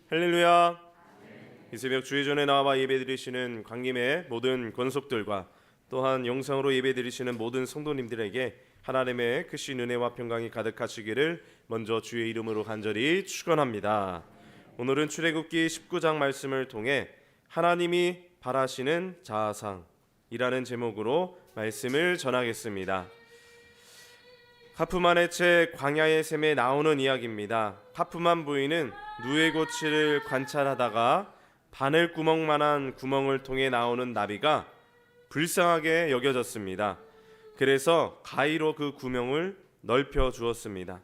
할렐루야. 이 새벽 주의 전에 나와 예배드리시는 광림의 모든 권속들과 또한 영상으로 예배드리시는 모든 성도님들에게 하나님의 크신 은혜와 평강이 가득하시기를 먼저 주의 이름으로 간절히 축원합니다. 오늘은 출애굽기 19장 말씀을 통해 하나님이 바라시는 자아상이라는 제목으로 말씀을 전하겠습니다. 카프만의 책 광야의 샘에 나오는 이야기입니다. 카프만 부인은 누에 고치를 관찰하다가 바늘구멍만한 구멍을 통해 나오는 나비가 불쌍하게 여겨졌습니다. 그래서 가위로 그 구멍을 넓혀 주었습니다.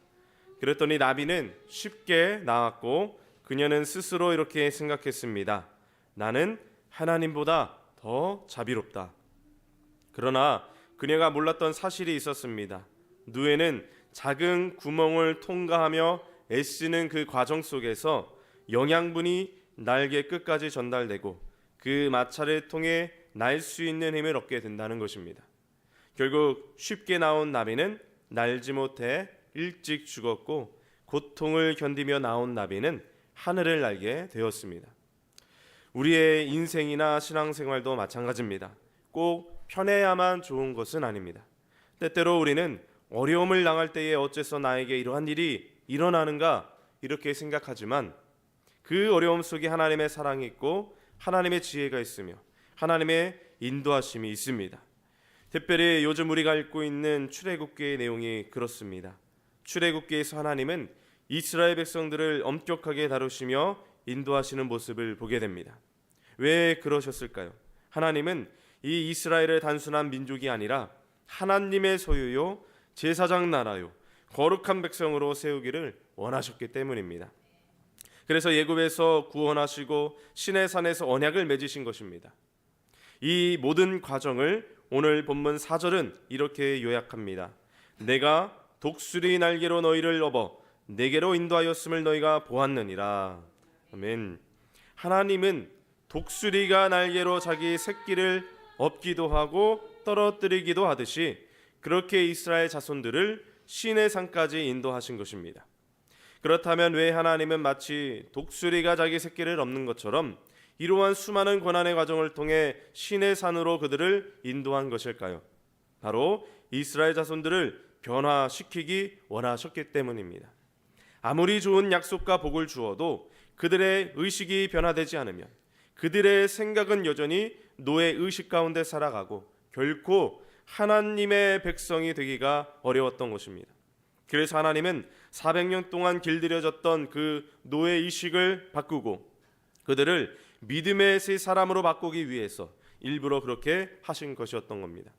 그랬더니 나비는 쉽게 나왔고 그녀는 스스로 이렇게 생각했습니다. 나는 하나님보다 더 자비롭다. 그러나 그녀가 몰랐던 사실이 있었습니다. 누에는 작은 구멍을 통과하며 애쓰는 그 과정 속에서 영양분이 날개 끝까지 전달되고 그 마찰을 통해 날 수 있는 힘을 얻게 된다는 것입니다. 결국 쉽게 나온 나비는 날지 못해 일찍 죽었고 고통을 견디며 나온 나비는 하늘을 날게 되었습니다. 우리의 인생이나 신앙생활도 마찬가지입니다. 꼭 편해야만 좋은 것은 아닙니다. 때때로 우리는 어려움을 당할 때에 어째서 나에게 이러한 일이 일어나는가 이렇게 생각하지만 그 어려움 속에 하나님의 사랑이 있고 하나님의 지혜가 있으며 하나님의 인도하심이 있습니다. 특별히 요즘 우리가 읽고 있는 출애굽기의 내용이 그렇습니다. 출애굽기에서 하나님은 이스라엘 백성들을 엄격하게 다루시며 인도하시는 모습을 보게 됩니다. 왜 그러셨을까요? 하나님은 이 이스라엘을 단순한 민족이 아니라 하나님의 소유요 제사장 나라요 거룩한 백성으로 세우기를 원하셨기 때문입니다. 그래서 애굽에서 구원하시고 시내산에서 언약을 맺으신 것입니다. 이 모든 과정을 오늘 본문 4절은 이렇게 요약합니다. 내가 독수리 날개로 너희를 업어 내게로 인도하였음을 너희가 보았느니라. 아멘. 하나님은 독수리가 날개로 자기 새끼를 업기도 하고 떨어뜨리기도 하듯이 그렇게 이스라엘 자손들을 시내산까지 인도하신 것입니다. 그렇다면 왜 하나님은 마치 독수리가 자기 새끼를 업는 것처럼 이러한 수많은 고난의 과정을 통해 시내산으로 그들을 인도한 것일까요? 바로 이스라엘 자손들을 변화시키기 원하셨기 때문입니다. 아무리 좋은 약속과 복을 주어도 그들의 의식이 변화되지 않으면 그들의 생각은 여전히 노예 의식 가운데 살아가고 결코 하나님의 백성이 되기가 어려웠던 것입니다. 그래서 하나님은 400년 동안 길들여졌던 그 노예 의식을 바꾸고 그들을 믿음의 새 사람으로 바꾸기 위해서 일부러 그렇게 하신 것이었던 겁니다.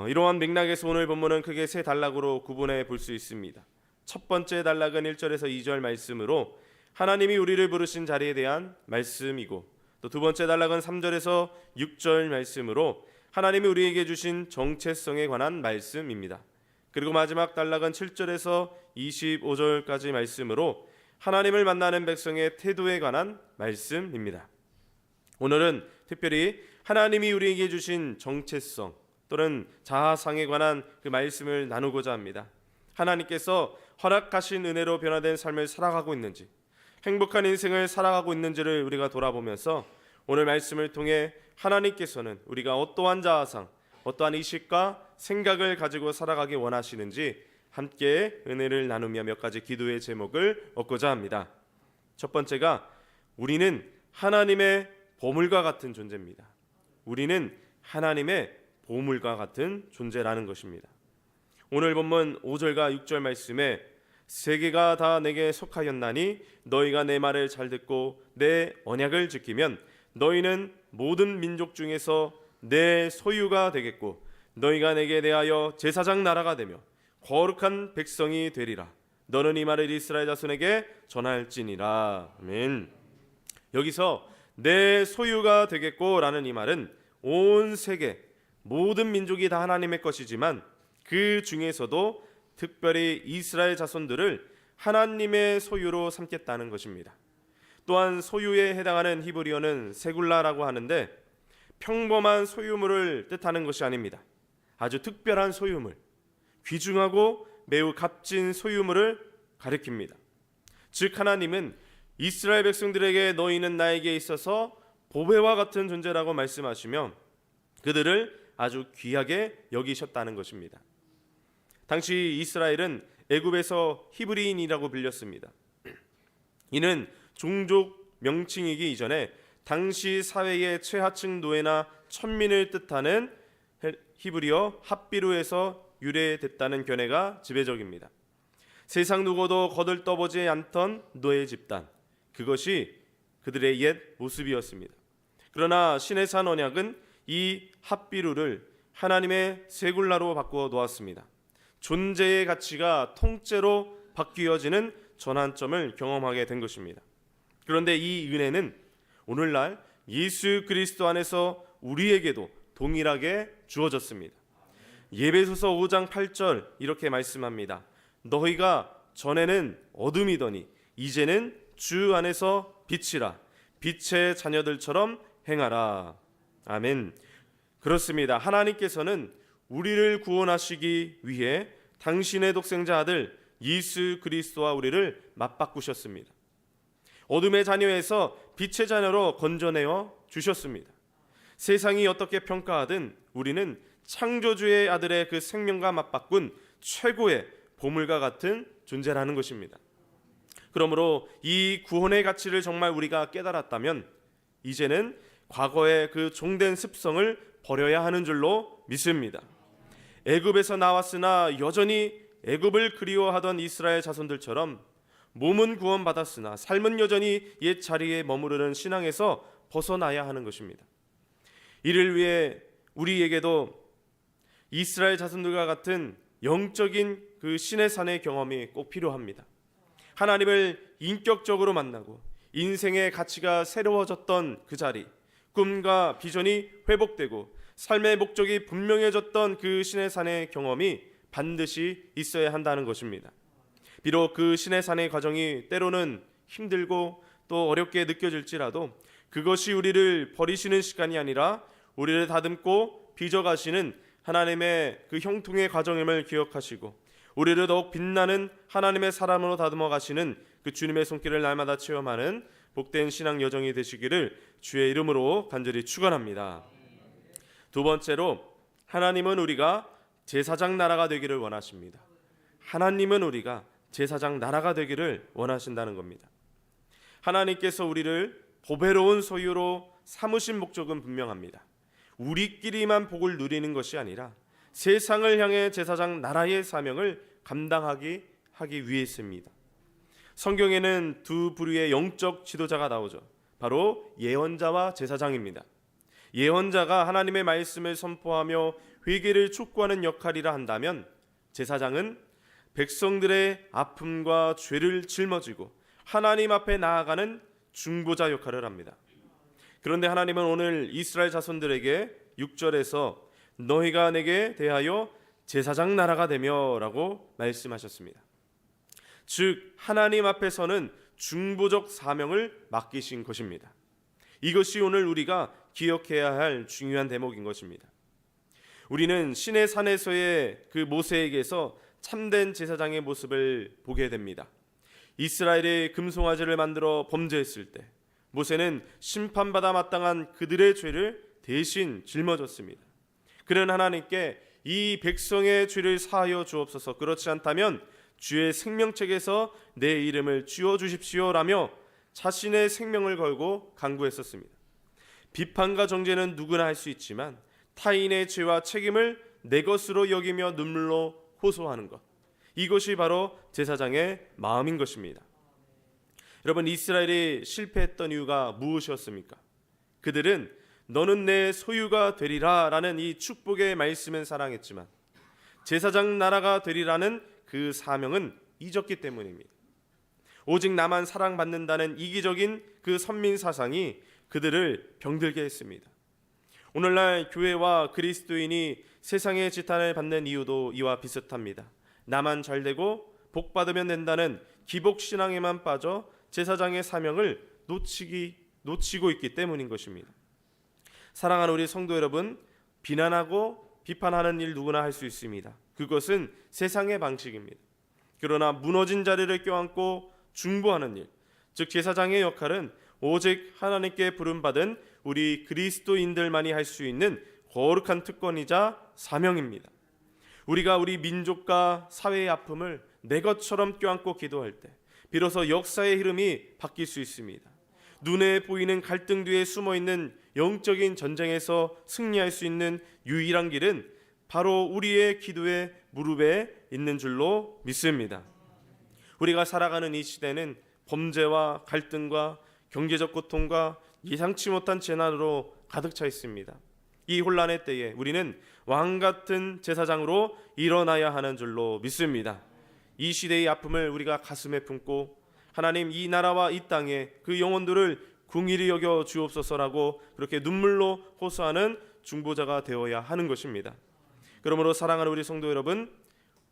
이러한 맥락에서 오늘 본문은 크게 세 단락으로 구분해 볼 수 있습니다. 첫 번째 단락은 1절에서 2절 말씀으로 하나님이 우리를 부르신 자리에 대한 말씀이고, 또 두 번째 단락은 3절에서 6절 말씀으로 하나님이 우리에게 주신 정체성에 관한 말씀입니다. 그리고 마지막 단락은 7절에서 25절까지 말씀으로 하나님을 만나는 백성의 태도에 관한 말씀입니다. 오늘은 특별히 하나님이 우리에게 주신 정체성 또는 자아상에 관한 그 말씀을 나누고자 합니다. 하나님께서 허락하신 은혜로 변화된 삶을 살아가고 있는지, 행복한 인생을 살아가고 있는지를 우리가 돌아보면서 오늘 말씀을 통해 하나님께서는 우리가 어떠한 자아상, 어떠한 의식과 생각을 가지고 살아가기 원하시는지 함께 은혜를 나누며 몇 가지 기도의 제목을 얻고자 합니다. 첫 번째가 우리는 하나님의 보물과 같은 존재입니다. 우리는 하나님의 보물과 같은 존재라는 것입니다. 오늘 본문 5절과 6절 말씀에 세계가 다 내게 속하였나니 너희가 내 말을 잘 듣고 내 언약을 지키면 너희는 모든 민족 중에서 내 소유가 되겠고 너희가 내게 대하여 제사장 나라가 되며 거룩한 백성이 되리라. 너는 이 말을 이스라엘 자손에게 전할지니라. 아멘. 여기서 내 소유가 되겠고 라는 이 말은 온 세계 모든 민족이 다 하나님의 것이지만 그 중에서도 특별히 이스라엘 자손들을 하나님의 소유로 삼겠다는 것입니다. 또한 소유에 해당하는 히브리어는 세굴라라고 하는데 평범한 소유물을 뜻하는 것이 아닙니다. 아주 특별한 소유물, 귀중하고 매우 값진 소유물을 가리킵니다. 즉 하나님은 이스라엘 백성들에게 너희는 나에게 있어서 보배와 같은 존재라고 말씀하시며 그들을 아주 귀하게 여기셨다는 것입니다. 당시 이스라엘은 애굽에서 히브리인이라고 불렸습니다. 이는 종족 명칭이기 이전에 당시 사회의 최하층 노예나 천민을 뜻하는 히브리어 핫비루에서 유래됐다는 견해가 지배적입니다. 세상 누구도 거들떠보지 않던 노예 집단, 그것이 그들의 옛 모습이었습니다. 그러나 신의 산 언약은 이 핫비루를 하나님의 세굴라로 바꾸어 놓았습니다. 존재의 가치가 통째로 바뀌어지는 전환점을 경험하게 된 것입니다. 그런데 이 은혜는 오늘날 예수 그리스도 안에서 우리에게도 동일하게 주어졌습니다. 예배소서 5장 8절 이렇게 말씀합니다. 너희가 전에는 어둠이더니 이제는 주 안에서 빛이라. 빛의 자녀들처럼 행하라. 아멘. 그렇습니다. 하나님께서는 우리를 구원하시기 위해 당신의 독생자 아들 예수 그리스도와 우리를 맞바꾸셨습니다. 어둠의 자녀에서 빛의 자녀로 건져내어 주셨습니다. 세상이 어떻게 평가하든 우리는 창조주의 아들의 그 생명과 맞바꾼 최고의 보물과 같은 존재라는 것입니다. 그러므로 이 구원의 가치를 정말 우리가 깨달았다면 이제는 과거의 그 종된 습성을 버려야 하는 줄로 믿습니다. 애굽에서 나왔으나 여전히 애굽을 그리워하던 이스라엘 자손들처럼 몸은 구원받았으나 삶은 여전히 옛 자리에 머무르는 신앙에서 벗어나야 하는 것입니다. 이를 위해 우리에게도 이스라엘 자손들과 같은 영적인 그 신의 산의 경험이 꼭 필요합니다. 하나님을 인격적으로 만나고 인생의 가치가 새로워졌던 그 자리, 꿈과 비전이 회복되고 삶의 목적이 분명해졌던 그 신의 산의 경험이 반드시 있어야 한다는 것입니다. 비록 그 신의 산의 과정이 때로는 힘들고 또 어렵게 느껴질지라도 그것이 우리를 버리시는 시간이 아니라 우리를 다듬고 빚어가시는 하나님의 그 형통의 과정임을 기억하시고 우리를 더욱 빛나는 하나님의 사람으로 다듬어 가시는 그 주님의 손길을 날마다 체험하는 복된 신앙 여정이 되시기를 주의 이름으로 간절히 축원합니다. 두 번째로 하나님은 우리가 제사장 나라가 되기를 원하십니다. 하나님은 우리가 제사장 나라가 되기를 원하신다는 겁니다. 하나님께서 우리를 보배로운 소유로 삼으신 목적은 분명합니다. 우리끼리만 복을 누리는 것이 아니라 세상을 향해 제사장 나라의 사명을 감당하기 위해서입니다. 성경에는 두 부류의 영적 지도자가 나오죠. 바로 예언자와 제사장입니다. 예언자가 하나님의 말씀을 선포하며 회개를 촉구하는 역할이라 한다면 제사장은 백성들의 아픔과 죄를 짊어지고 하나님 앞에 나아가는 중보자 역할을 합니다. 그런데 하나님은 오늘 이스라엘 자손들에게 6절에서 너희가 내게 대하여 제사장 나라가 되며 라고 말씀하셨습니다. 즉 하나님 앞에서는 중보적 사명을 맡기신 것입니다. 이것이 오늘 우리가 기억해야 할 중요한 대목인 것입니다. 우리는 신의 산에서의 그 모세에게서 참된 제사장의 모습을 보게 됩니다. 이스라엘이 금송아지를 만들어 범죄했을 때 모세는 심판받아 마땅한 그들의 죄를 대신 짊어졌습니다. 그는 하나님께 이 백성의 죄를 사하여 주옵소서, 그렇지 않다면 주의 생명책에서 내 이름을 지워주십시오라며 자신의 생명을 걸고 간구했었습니다. 비판과 정죄는 누구나 할 수 있지만 타인의 죄와 책임을 내 것으로 여기며 눈물로 호소하는 것, 이것이 바로 제사장의 마음인 것입니다. 여러분, 이스라엘이 실패했던 이유가 무엇이었습니까? 그들은 너는 내 소유가 되리라 라는 이 축복의 말씀은 사랑했지만 제사장 나라가 되리라는 그 사명은 잊었기 때문입니다. 오직 나만 사랑받는다는 이기적인 그 선민 사상이 그들을 병들게 했습니다. 오늘날 교회와 그리스도인이 세상의 지탄을 받는 이유도 이와 비슷합니다. 나만 잘되고 복받으면 된다는 기복신앙에만 빠져 제사장의 사명을 놓치고 있기 때문인 것입니다. 사랑하는 우리 성도 여러분, 비난하고 비판하는 일 누구나 할 수 있습니다. 그것은 세상의 방식입니다. 그러나 무너진 자리를 껴안고 중보하는 일, 즉 제사장의 역할은 오직 하나님께 부름받은 우리 그리스도인들만이 할 수 있는 거룩한 특권이자 사명입니다. 우리가 우리 민족과 사회의 아픔을 내 것처럼 껴안고 기도할 때 비로소 역사의 흐름이 바뀔 수 있습니다. 눈에 보이는 갈등 뒤에 숨어있는 영적인 전쟁에서 승리할 수 있는 유일한 길은 바로 우리의 기도의 무릎에 있는 줄로 믿습니다. 우리가 살아가는 이 시대는 범죄와 갈등과 경제적 고통과 예상치 못한 재난으로 가득 차 있습니다. 이 혼란의 때에 우리는 왕같은 제사장으로 일어나야 하는 줄로 믿습니다. 이 시대의 아픔을 우리가 가슴에 품고 하나님 이 나라와 이 땅에 그 영혼들을 긍휼히 여겨 주옵소서라고 그렇게 눈물로 호소하는 중보자가 되어야 하는 것입니다. 그러므로 사랑하는 우리 성도 여러분,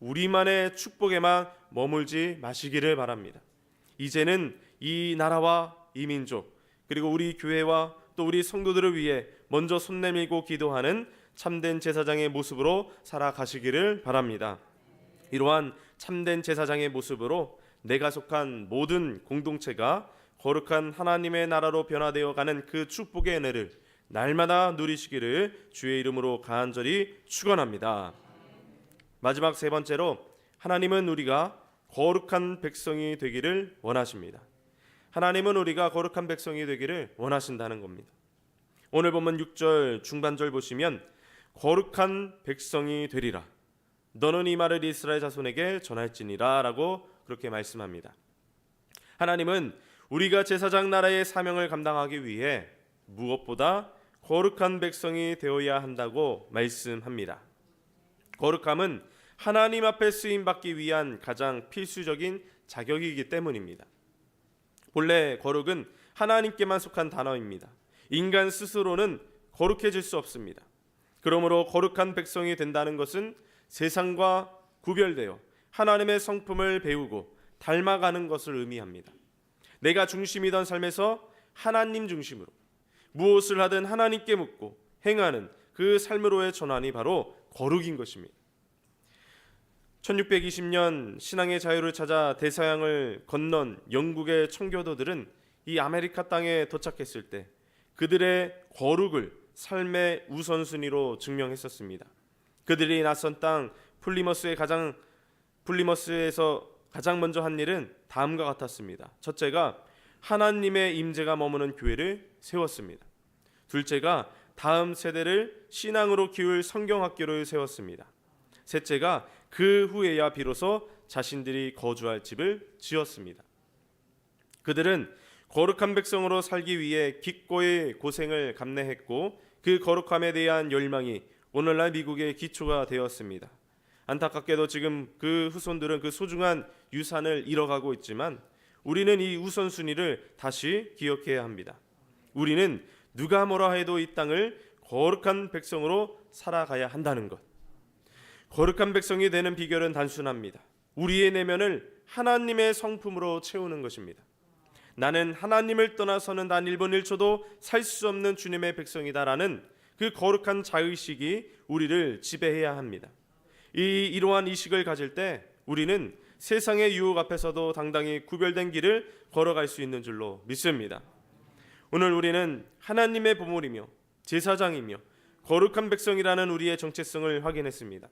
우리만의 축복에만 머물지 마시기를 바랍니다. 이제는 이 나라와 이 민족 그리고 우리 교회와 또 우리 성도들을 위해 먼저 손 내밀고 기도하는 참된 제사장의 모습으로 살아가시기를 바랍니다. 이러한 참된 제사장의 모습으로 내가 속한 모든 공동체가 거룩한 하나님의 나라로 변화되어 가는 그 축복의 은혜를 날마다 누리시기를 주의 이름으로 간절히 축원합니다. 마지막 세 번째로 하나님은 우리가 거룩한 백성이 되기를 원하십니다. 하나님은 우리가 거룩한 백성이 되기를 원하신다는 겁니다. 오늘 본문 6절 중반절 보시면 거룩한 백성이 되리라. 너는 이 말을 이스라엘 자손에게 전할지니라 라고 그렇게 말씀합니다. 하나님은 우리가 제사장 나라의 사명을 감당하기 위해 무엇보다 거룩한 백성이 되어야 한다고 말씀합니다. 거룩함은 하나님 앞에 쓰임받기 위한 가장 필수적인 자격이기 때문입니다. 본래 거룩은 하나님께만 속한 단어입니다. 인간 스스로는 거룩해질 수 없습니다. 그러므로 거룩한 백성이 된다는 것은 세상과 구별되어 하나님의 성품을 배우고 닮아가는 것을 의미합니다. 내가 중심이던 삶에서 하나님 중심으로 무엇을 하든 하나님께 묻고 행하는 그 삶으로의 전환이 바로 거룩인 것입니다. 1620년 신앙의 자유를 찾아 대서양을 건넌 영국의 청교도들은 이 아메리카 땅에 도착했을 때 그들의 거룩을 삶의 우선순위로 증명했었습니다. 그들이 낯선 땅 플리머스에서 가장 먼저 한 일은 다음과 같았습니다. 첫째가 하나님의 임재가 머무는 교회를 세웠습니다. 둘째가 다음 세대를 신앙으로 키울 성경학교를 세웠습니다. 셋째가 그 후에야 비로소 자신들이 거주할 집을 지었습니다. 그들은 거룩한 백성으로 살기 위해 기꺼이 고생을 감내했고 그 거룩함에 대한 열망이 오늘날 미국의 기초가 되었습니다. 안타깝게도 지금 그 후손들은 그 소중한 유산을 잃어가고 있지만 우리는 이 우선순위를 다시 기억해야 합니다. 우리는 누가 뭐라 해도 이 땅을 거룩한 백성으로 살아가야 한다는 것. 거룩한 백성이 되는 비결은 단순합니다. 우리의 내면을 하나님의 성품으로 채우는 것입니다. 나는 하나님을 떠나서는 단 1분 1초도 살 수 없는 주님의 백성이다라는 그 거룩한 자의식이 우리를 지배해야 합니다. 이러한 의식을 가질 때 우리는 세상의 유혹 앞에서도 당당히 구별된 길을 걸어갈 수 있는 줄로 믿습니다. 오늘 우리는 하나님의 보물이며 제사장이며 거룩한 백성이라는 우리의 정체성을 확인했습니다.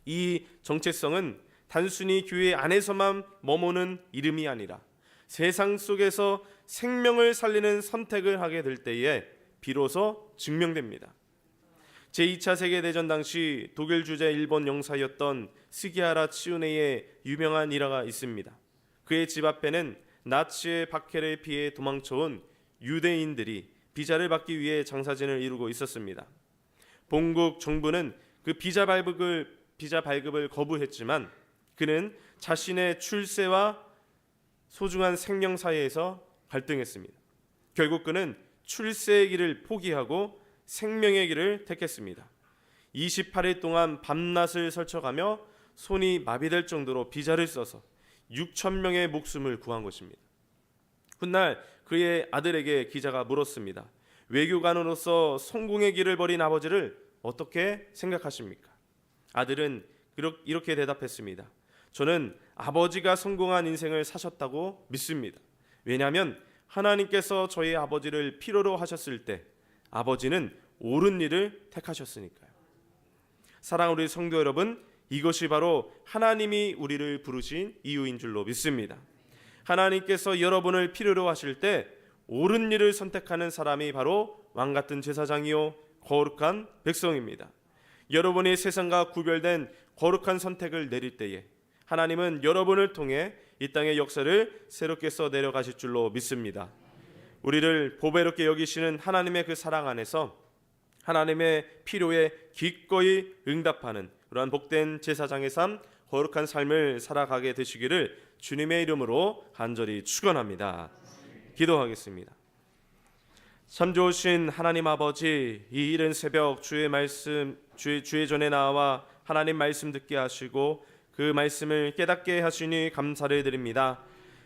이 정체성은 단순히 교회 안에서만 머무는 이름이 아니라 세상 속에서 생명을 살리는 선택을 하게 될 때에 비로소 증명됩니다. 제2차 세계대전 당시 독일 주재 일본 영사였던 스기하라 치우네의 유명한 일화가 있습니다. 그의 집 앞에는 나치의 박해를 피해 도망쳐온 유대인들이 비자를 받기 위해 장사진을 이루고 있었습니다. 본국 정부는 그 비자 발급을 거부했지만 그는 자신의 출세와 소중한 생명 사이에서 갈등했습니다. 결국 그는 출세의 길을 포기하고 생명의 길을 택했습니다. 28일 동안 밤낮을 설쳐가며 손이 마비될 정도로 비자를 써서 6,000명의 목숨을 구한 것입니다. 훗날 그의 아들에게 기자가 물었습니다. 외교관으로서 성공의 길을 버린 아버지를 어떻게 생각하십니까? 아들은 이렇게 대답했습니다. 저는 아버지가 성공한 인생을 사셨다고 믿습니다. 왜냐하면 하나님께서 저희 아버지를 필요로 하셨을 때 아버지는 옳은 일을 택하셨으니까요. 사랑하는 우리 성도 여러분, 이것이 바로 하나님이 우리를 부르신 이유인 줄로 믿습니다. 하나님께서 여러분을 필요로 하실 때 옳은 일을 선택하는 사람이 바로 왕같은 제사장이요 거룩한 백성입니다. 여러분이 세상과 구별된 거룩한 선택을 내릴 때에 하나님은 여러분을 통해 이 땅의 역사를 새롭게 써내려 가실 줄로 믿습니다. 우리를 보배롭게 여기시는 하나님의 그 사랑 안에서 하나님의 필요에 기꺼이 응답하는 그러한 복된 제사장의 삶, 거룩한 삶을 살아가게 되시기를 주님의 이름으로 간절히 축원합니다. 기도하겠습니다. 참 좋으신 하나님 아버지, 이 이른 새벽 주의 말씀, 주의 전에 나와 하나님 말씀 듣게 하시고 그 말씀을 깨닫게 하시니 감사를 드립니다.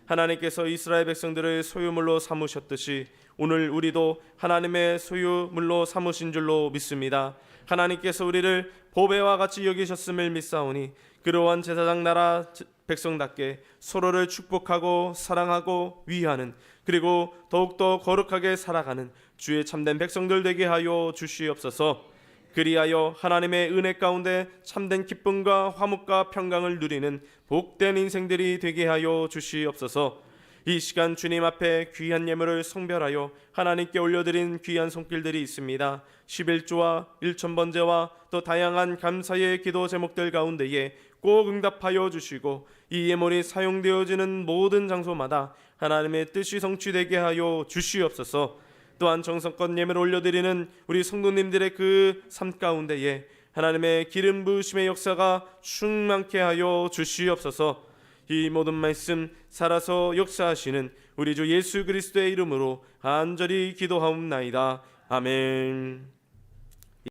하나님께서 이스라엘 백성들을 소유물로 삼으셨듯이 오늘 우리도 하나님의 소유물로 삼으신 줄로 믿습니다. 하나님께서 우리를 보배와 같이 여기셨음을 믿사오니 그러한 제사장 나라 백성답게 서로를 축복하고 사랑하고 위하는, 그리고 더욱더 거룩하게 살아가는 주의 참된 백성들 되게 하여 주시옵소서. 그리하여 하나님의 은혜 가운데 참된 기쁨과 화목과 평강을 누리는 복된 인생들이 되게 하여 주시옵소서. 이 시간 주님 앞에 귀한 예물을 성별하여 하나님께 올려드린 귀한 손길들이 있습니다. 11조와 1,000번제와 또 다양한 감사의 기도 제목들 가운데에 꼭 응답하여 주시고 이 예물이 사용되어지는 모든 장소마다 하나님의 뜻이 성취되게 하여 주시옵소서. 또한 정성껏 예물을 올려드리는 우리 성도님들의 그 삶 가운데에 하나님의 기름 부으심의 역사가 충만케 하여 주시옵소서. 이 모든 말씀 살아서 역사하시는 우리 주 예수 그리스도의 이름으로 간절히 기도하옵나이다. 아멘.